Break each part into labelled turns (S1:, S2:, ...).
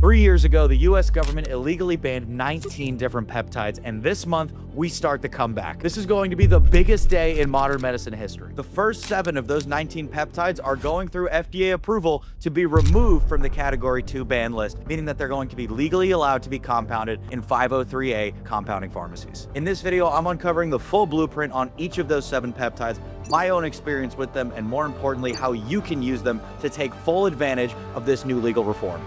S1: 3 years ago, the US government illegally banned 19 different peptides, and this month, we start the comeback. This is going to be the biggest day in modern medicine history. The first 7 of those 19 peptides are going through FDA approval to be removed from the Category 2 ban list, meaning that they're going to be legally allowed to be compounded in 503A compounding pharmacies. In this video, I'm uncovering the full blueprint on each of those 7 peptides, my own experience with them, and more importantly, how you can use them to take full advantage of this new legal reform.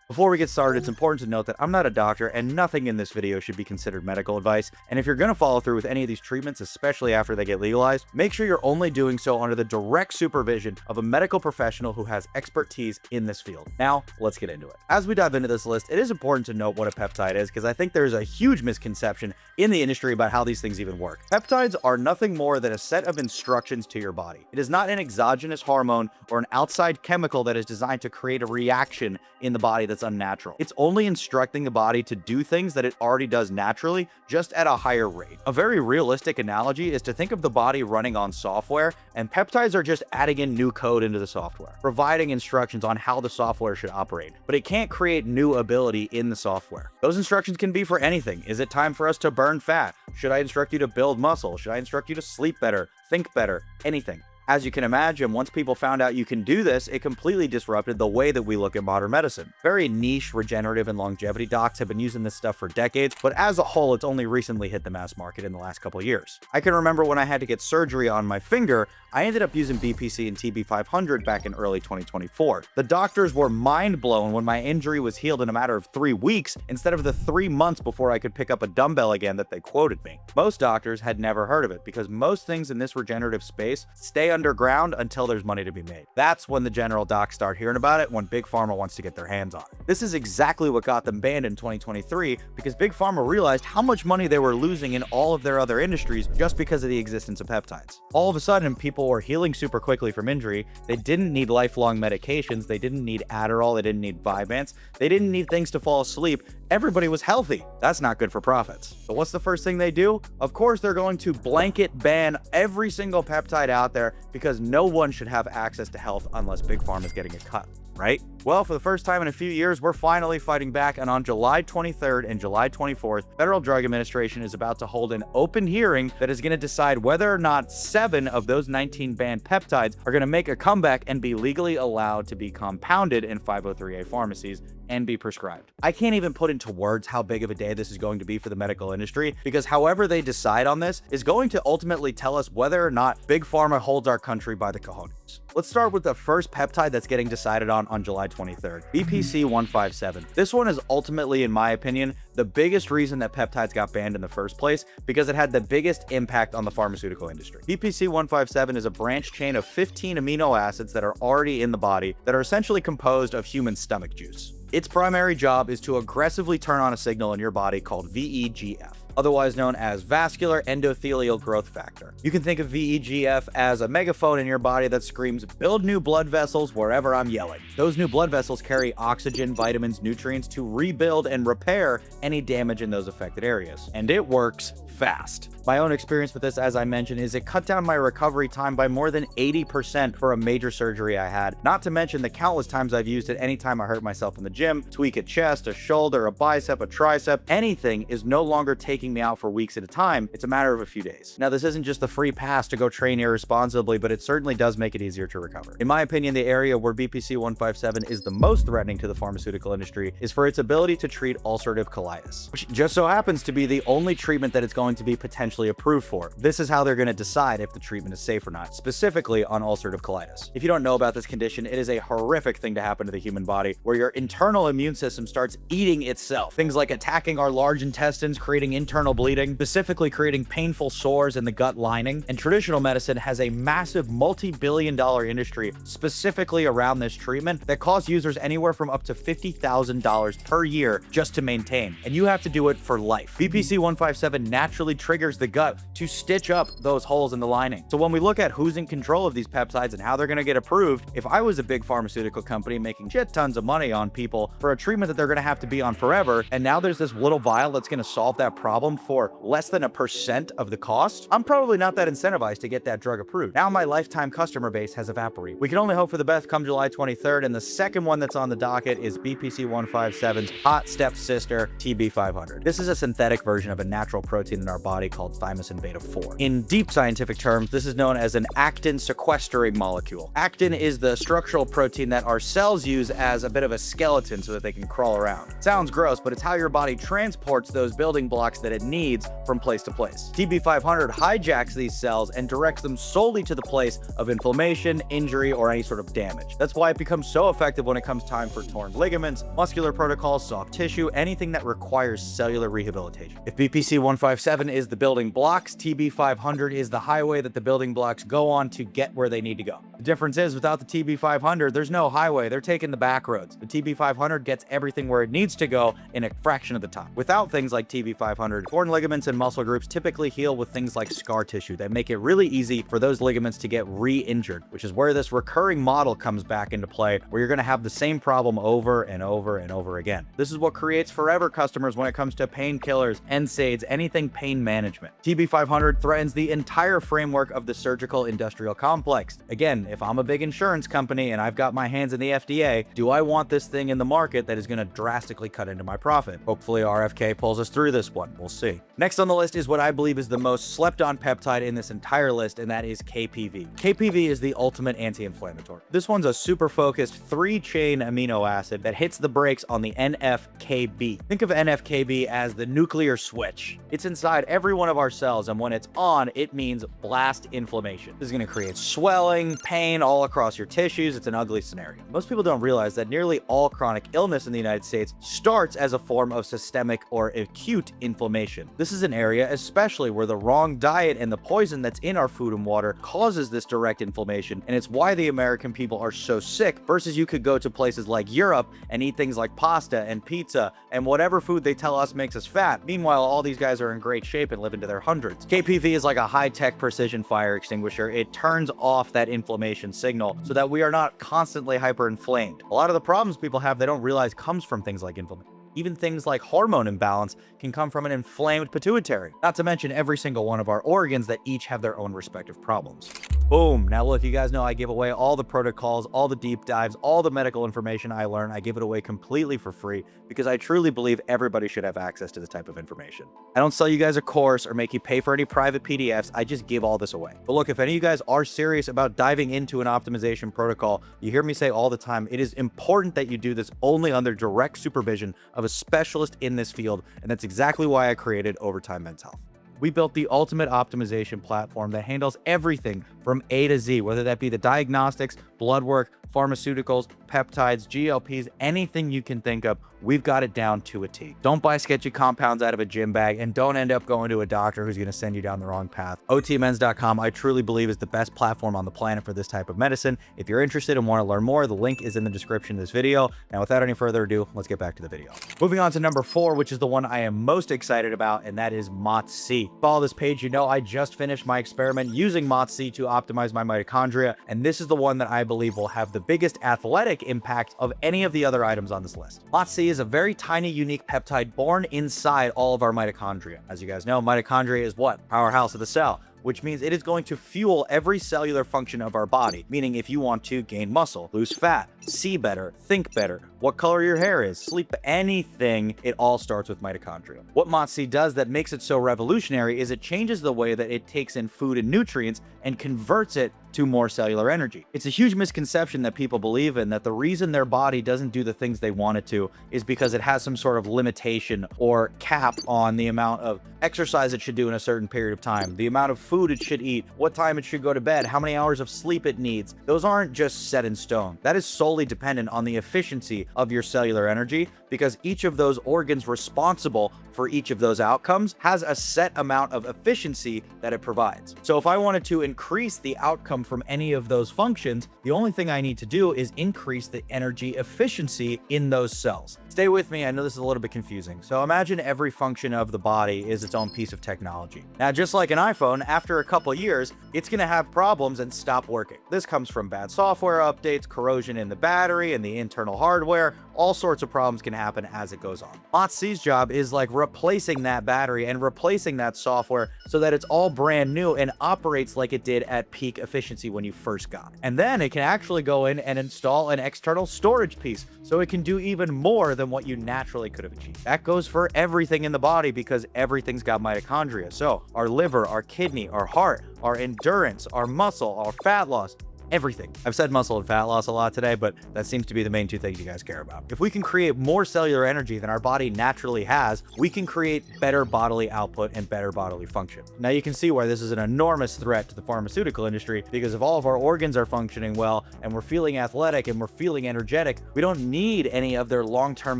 S1: Before we get started, it's important to note that I'm not a doctor and nothing in this video should be considered medical advice. And if you're going to follow through with any of these treatments, especially after they get legalized, make sure you're only doing so under the direct supervision of a medical professional who has expertise in this field. Now, let's get into it. As we dive into this list, it is important to note what a peptide is because I think there's a huge misconception in the industry about how these things even work. Peptides are nothing more than a set of instructions to your body. It is not an exogenous hormone or an outside chemical that is designed to create a reaction in the body that's unnatural. It's only instructing the body to do things that it already does naturally, just at a higher rate. A very realistic analogy is to think of the body running on software, and peptides are just adding in new code into the software, providing instructions on how the software should operate, but it can't create new ability in the software. Those instructions can be for anything. Is it time for us to burn fat? Should I instruct you to build muscle? Should I instruct you to sleep better, think better? Anything. As you can imagine, once people found out you can do this, it completely disrupted the way that we look at modern medicine. Very niche regenerative and longevity docs have been using this stuff for decades, but as a whole, it's only recently hit the mass market in the last couple of years. I can remember when I had to get surgery on my finger, I ended up using BPC and TB500 back in early 2024. The doctors were mind blown when my injury was healed in a matter of 3 weeks instead of the 3 months before I could pick up a dumbbell again that they quoted me. Most doctors had never heard of it because most things in this regenerative space stay underground until there's money to be made. That's when the general docs start hearing about it, when Big Pharma wants to get their hands on it. This is exactly what got them banned in 2023 because Big Pharma realized how much money they were losing in all of their other industries just because of the existence of peptides. All of a sudden, people were healing super quickly from injury. They didn't need lifelong medications. They didn't need Adderall. They didn't need Vyvanse. They didn't need things to fall asleep. Everybody was healthy. That's not good for profits. But what's the first thing they do? Of course, they're going to blanket ban every single peptide out there because no one should have access to health unless Big Pharma is getting a cut, right? Well, for the first time in a few years, we're finally fighting back, and on July 23rd and July 24th, Federal Drug Administration is about to hold an open hearing that is going to decide whether or not 7 of those 19 banned peptides are going to make a comeback and be legally allowed to be compounded in 503A pharmacies and be prescribed. I can't even put into words how big of a day this is going to be for the medical industry because however they decide on this is going to ultimately tell us whether or not Big Pharma holds our country by the cojones. Let's start with the first peptide that's getting decided on July 23rd, BPC-157. This one is ultimately, in my opinion, the biggest reason that peptides got banned in the first place because it had the biggest impact on the pharmaceutical industry. BPC-157 is a branch chain of 15 amino acids that are already in the body that are essentially composed of human stomach juice. Its primary job is to aggressively turn on a signal in your body called VEGF, otherwise known as vascular endothelial growth factor. You can think of VEGF as a megaphone in your body that screams, "Build new blood vessels wherever I'm yelling." Those new blood vessels carry oxygen, vitamins, nutrients to rebuild and repair any damage in those affected areas. And it works fast. My own experience with this, as I mentioned, is it cut down my recovery time by more than 80% for a major surgery I had, not to mention the countless times I've used it anytime I hurt myself in the gym, tweak a chest, a shoulder, a bicep, a tricep. Anything is no longer taking me out for weeks at a time. It's a matter of a few days. Now, this isn't just a free pass to go train irresponsibly, but it certainly does make it easier to recover. In my opinion, the area where BPC-157 is the most threatening to the pharmaceutical industry is for its ability to treat ulcerative colitis, which just so happens to be the only treatment that it's going to be potentially approved for. This is how they're going to decide if the treatment is safe or not, specifically on ulcerative colitis. If you don't know about this condition, it is a horrific thing to happen to the human body where your internal immune system starts eating itself. Things like attacking our large intestines, creating internal bleeding, specifically creating painful sores in the gut lining. And traditional medicine has a massive multi-billion-dollar industry specifically around this treatment that costs users anywhere from up to $50,000 per year just to maintain. And you have to do it for life. BPC-157 naturally actually triggers the gut to stitch up those holes in the lining. So when we look at who's in control of these peptides and how they're going to get approved, if I was a big pharmaceutical company making shit tons of money on people for a treatment that they're going to have to be on forever, and now there's this little vial that's going to solve that problem for less than 1% of the cost, I'm probably not that incentivized to get that drug approved. Now my lifetime customer base has evaporated. We can only hope for the best come July 23rd, and the second one that's on the docket is BPC 157's hot stepsister TB500. This is a synthetic version of a natural protein in our body called thymosin beta 4. In deep scientific terms, this is known as an actin sequestering molecule. Actin is the structural protein that our cells use as a bit of a skeleton so that they can crawl around. Sounds gross, but it's how your body transports those building blocks that it needs from place to place. TB500 hijacks these cells and directs them solely to the place of inflammation, injury, or any sort of damage. That's why it becomes so effective when it comes time for torn ligaments, muscular protocols, soft tissue, anything that requires cellular rehabilitation. If BPC 157 is the building blocks, TB500 is the highway that the building blocks go on to get where they need to go. The difference is, without the TB500, there's no highway. They're taking the back roads. The TB500 gets everything where it needs to go in a fraction of the time. Without things like TB500, torn ligaments and muscle groups typically heal with things like scar tissue that make it really easy for those ligaments to get re-injured, which is where this recurring model comes back into play, where you're going to have the same problem over and over and over again. This is what creates forever customers when it comes to painkillers, NSAIDs, anything pain management. TB500 threatens the entire framework of the surgical industrial complex. Again, if I'm a big insurance company and I've got my hands in the FDA, do I want this thing in the market that is going to drastically cut into my profit? Hopefully RFK pulls us through this one. We'll see. Next on the list is what I believe is the most slept on peptide in this entire list, and that is KPV. KPV is the ultimate anti-inflammatory. This one's a super focused 3-chain amino acid that hits the brakes on the NF-κB. Think of NF-κB as the nuclear switch. It's inside every one of our cells, and when it's on, it means blast inflammation. This is going to create swelling, pain all across your tissues. It's an ugly scenario. Most people don't realize that nearly all chronic illness in the United States starts as a form of systemic or acute inflammation. This is an area especially where the wrong diet and the poison that's in our food and water causes this direct inflammation, and it's why the American people are so sick versus you could go to places like Europe and eat things like pasta and pizza and whatever food they tell us makes us fat. Meanwhile, all these guys are in great shape and live into their hundreds. KPV is like a high-tech precision fire extinguisher. It turns off that inflammation signal so that we are not constantly hyperinflamed. A lot of the problems people have, they don't realize comes from things like inflammation. Even things like hormone imbalance can come from an inflamed pituitary, not to mention every single one of our organs that each have their own respective problems. Boom. Now look, you guys know I give away all the protocols, all the deep dives, all the medical information I learn. I give it away completely for free because I truly believe everybody should have access to this type of information. I don't sell you guys a course or make you pay for any private PDFs. I just give all this away. But look, if any of you guys are serious about diving into an optimization protocol, you hear me say all the time, it is important that you do this only under direct supervision of a specialist in this field, and that's exactly why I created Overtime Men's Health. We built the ultimate optimization platform that handles everything from A to Z, whether that be the diagnostics, blood work, pharmaceuticals, peptides, GLPs, anything you can think of, we've got it down to a T. Don't buy sketchy compounds out of a gym bag, and don't end up going to a doctor who's going to send you down the wrong path. otmens.com, I truly believe, is the best platform on the planet for this type of medicine. If you're interested and want to learn more, the link is in the description of this video. Now, without any further ado, let's get back to the video. Moving on to number 4, which is the one I am most excited about, and that is MOTS-c. Follow this page, you know I just finished my experiment using MOTS-c to optimize my mitochondria, and this is the one that I believe will have the biggest athletic impact of any of the other items on this list. MOTS-c is a very tiny, unique peptide born inside all of our mitochondria. As you guys know, mitochondria is what? Powerhouse of the cell, which means it is going to fuel every cellular function of our body. Meaning if you want to gain muscle, lose fat, see better, think better, what color your hair is, sleep, anything, it all starts with mitochondria. What MOTS-c does that makes it so revolutionary is it changes the way that it takes in food and nutrients and converts it to more cellular energy. It's a huge misconception that people believe in, that the reason their body doesn't do the things they want it to is because it has some sort of limitation or cap on the amount of exercise it should do in a certain period of time, the amount of food it should eat, what time it should go to bed, how many hours of sleep it needs. Those aren't just set in stone. That is solely dependent on the efficiency of your cellular energy, because each of those organs responsible for each of those outcomes has a set amount of efficiency that it provides. So if I wanted to increase the outcome from any of those functions, the only thing I need to do is increase the energy efficiency in those cells. Stay with me, I know this is a little bit confusing. So imagine every function of the body is its own piece of technology. Now, just like an iPhone, after a couple years, it's gonna have problems and stop working. This comes from bad software updates, corrosion in the battery and the internal hardware. All sorts of problems can happen as it goes on. MOTS-c's job is like replacing that battery and replacing that software so that it's all brand new and operates like it did at peak efficiency when you first got it. And then it can actually go in and install an external storage piece so it can do even more than what you naturally could have achieved. That goes for everything in the body because everything's got mitochondria. So our liver, our kidney, our heart, our endurance, our muscle, our fat loss, everything. I've said muscle and fat loss a lot today, but that seems to be the main two things you guys care about. If we can create more cellular energy than our body naturally has, we can create better bodily output and better bodily function. Now you can see why this is an enormous threat to the pharmaceutical industry, because if all of our organs are functioning well and we're feeling athletic and we're feeling energetic, we don't need any of their long-term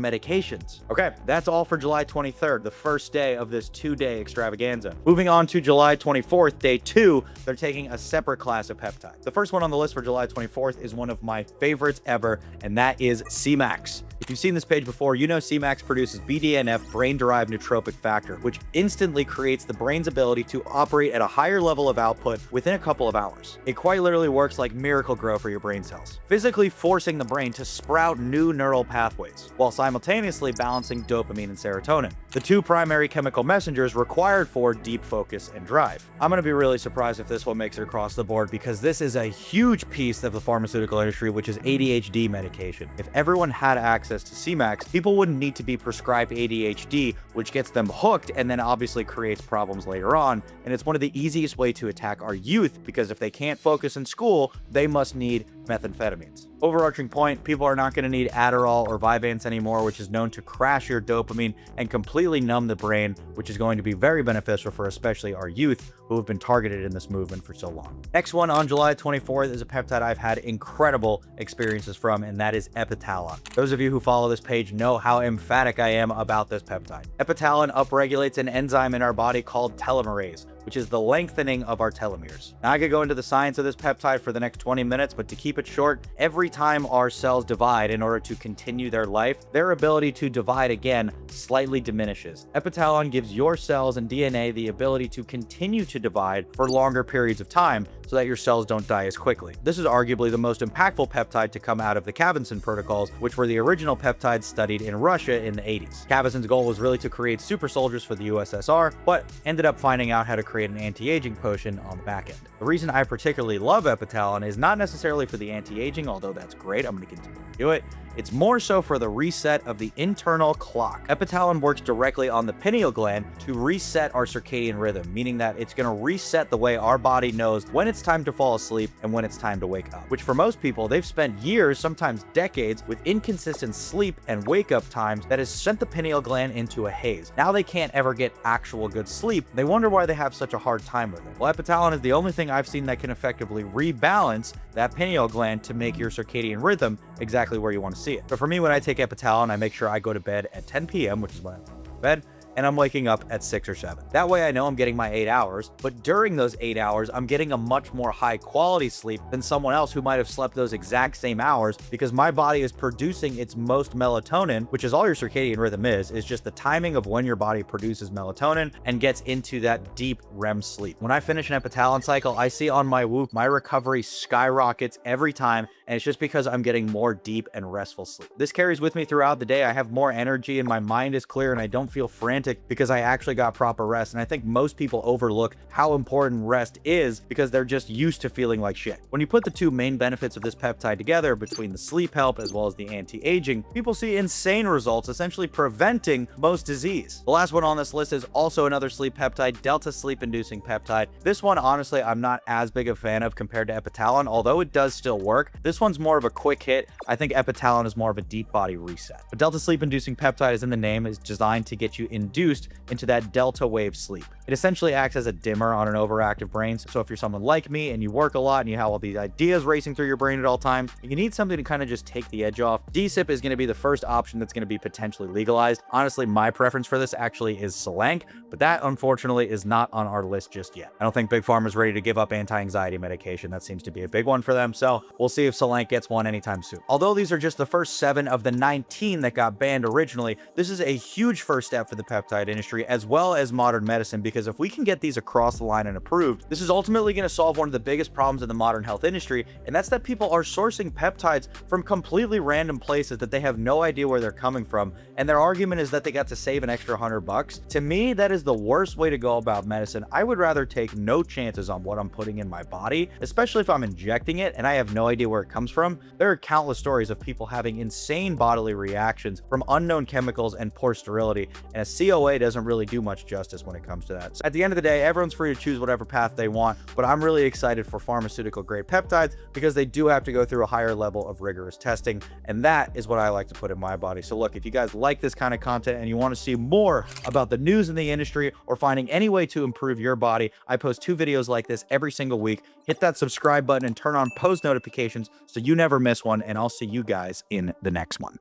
S1: medications. Okay, that's all for July 23rd, the first day of this 2-day extravaganza. Moving on to July 24th, day 2, they're taking a separate class of peptides. The first one on the list for July 24th is one of my favorites ever, and that is Semax. If you've seen this page before, you know Semax produces BDNF, brain-derived nootropic factor, which instantly creates the brain's ability to operate at a higher level of output within a couple of hours. It quite literally works like Miracle-Gro for your brain cells, physically forcing the brain to sprout new neural pathways, while simultaneously balancing dopamine and serotonin, the two primary chemical messengers required for deep focus and drive. I'm gonna be really surprised if this one makes it across the board, because this is a huge piece of the pharmaceutical industry, which is ADHD medication. If everyone had access to Semax, people wouldn't need to be prescribed ADHD, which gets them hooked and then obviously creates problems later on. And it's one of the easiest way to attack our youth, because if they can't focus in school, they must need methamphetamines. Overarching point, people are not going to need Adderall or Vyvanse anymore, which is known to crash your dopamine and completely numb the brain, which is going to be very beneficial for especially our youth who have been targeted in this movement for so long. Next one on July 24th is a peptide I've had incredible experiences from, and that is Epitalon. Those of you who follow this page know how emphatic I am about this peptide. Epitalon upregulates an enzyme in our body called telomerase, which is the lengthening of our telomeres. Now, I could go into the science of this peptide for the next 20 minutes, but to keep it short, every time our cells divide in order to continue their life, their ability to divide again slightly diminishes. Epitalon gives your cells and DNA the ability to continue to divide for longer periods of time so that your cells don't die as quickly. This is arguably the most impactful peptide to come out of the Kavenzin protocols, which were the original peptides studied in Russia in the 80s. Kavenzin's goal was really to create super soldiers for the USSR, but ended up finding out how to create an anti-aging potion on the back end. The reason I particularly love Epitalon is not necessarily for the anti-aging, although that's great, I'm going to continue to do it. It's more so for the reset of the internal clock. Epitalon works directly on the pineal gland to reset our circadian rhythm, meaning that it's going to reset the way our body knows when it's time to fall asleep and when it's time to wake up, which for most people, they've spent years, sometimes decades, with inconsistent sleep and wake up times that has sent the pineal gland into a haze. Now they can't ever get actual good sleep. They wonder why they have such a hard time with it. Well, Epitalon is the only thing I've seen that can effectively rebalance that pineal gland to make your circadian rhythm exactly where you want to see it. But for me, when I take Epitalon, I make sure I go to bed at 10 p.m., which is when I'm going to bed, and I'm waking up at 6 or 7. That way I know I'm getting my 8 hours, but during those 8 hours, I'm getting a much more high quality sleep than someone else who might have slept those exact same hours, because my body is producing its most melatonin, which is all your circadian rhythm is just the timing of when your body produces melatonin and gets into that deep REM sleep. When I finish an Epitalon cycle, I see on my Whoop, my recovery skyrockets every time, and it's just because I'm getting more deep and restful sleep. This carries with me throughout the day. I have more energy and my mind is clear and I don't feel frantic because I actually got proper rest. And I think most people overlook how important rest is because they're just used to feeling like shit. When you put the two main benefits of this peptide together, between the sleep help as well as the anti-aging, people see insane results, essentially preventing most disease. The last one on this list is also another sleep peptide, delta sleep-inducing peptide. This one, honestly, I'm not as big a fan of compared to Epitalon, although it does still work. This one's more of a quick hit. I think Epitalon is more of a deep body reset. But delta sleep-inducing peptide is in the name, is designed to get you in induced into that delta wave sleep. It essentially acts as a dimmer on an overactive brain. So if you're someone like me and you work a lot and you have all these ideas racing through your brain at all times, you need something to kind of just take the edge off. DSIP is going to be the first option that's going to be potentially legalized. Honestly, my preference for this actually is Semax, but that unfortunately is not on our list just yet. I don't think Big Pharma is ready to give up anti-anxiety medication. That seems to be a big one for them. So we'll see if Semax gets one anytime soon. Although these are just the first 7 of the 19 that got banned originally, this is a huge first step for the peptide industry as well as modern medicine, because if we can get these across the line and approved, this is ultimately going to solve one of the biggest problems in the modern health industry, and that's that people are sourcing peptides from completely random places that they have no idea where they're coming from, and their argument is that they got to save an extra $100. To me, that is the worst way to go about medicine. I would rather take no chances on what I'm putting in my body, especially if I'm injecting it and I have no idea where it comes from. There are countless stories of people having insane bodily reactions from unknown chemicals and poor sterility, and a COA doesn't really do much justice when it comes to that. So at the end of the day, everyone's free to choose whatever path they want, but I'm really excited for pharmaceutical grade peptides because they do have to go through a higher level of rigorous testing, and that is what I like to put in my body. So look, if you guys like this kind of content and you want to see more about the news in the industry or finding any way to improve your body, I post 2 videos like this every single week. Hit that subscribe button and turn on post notifications so you never miss one, and I'll see you guys in the next one.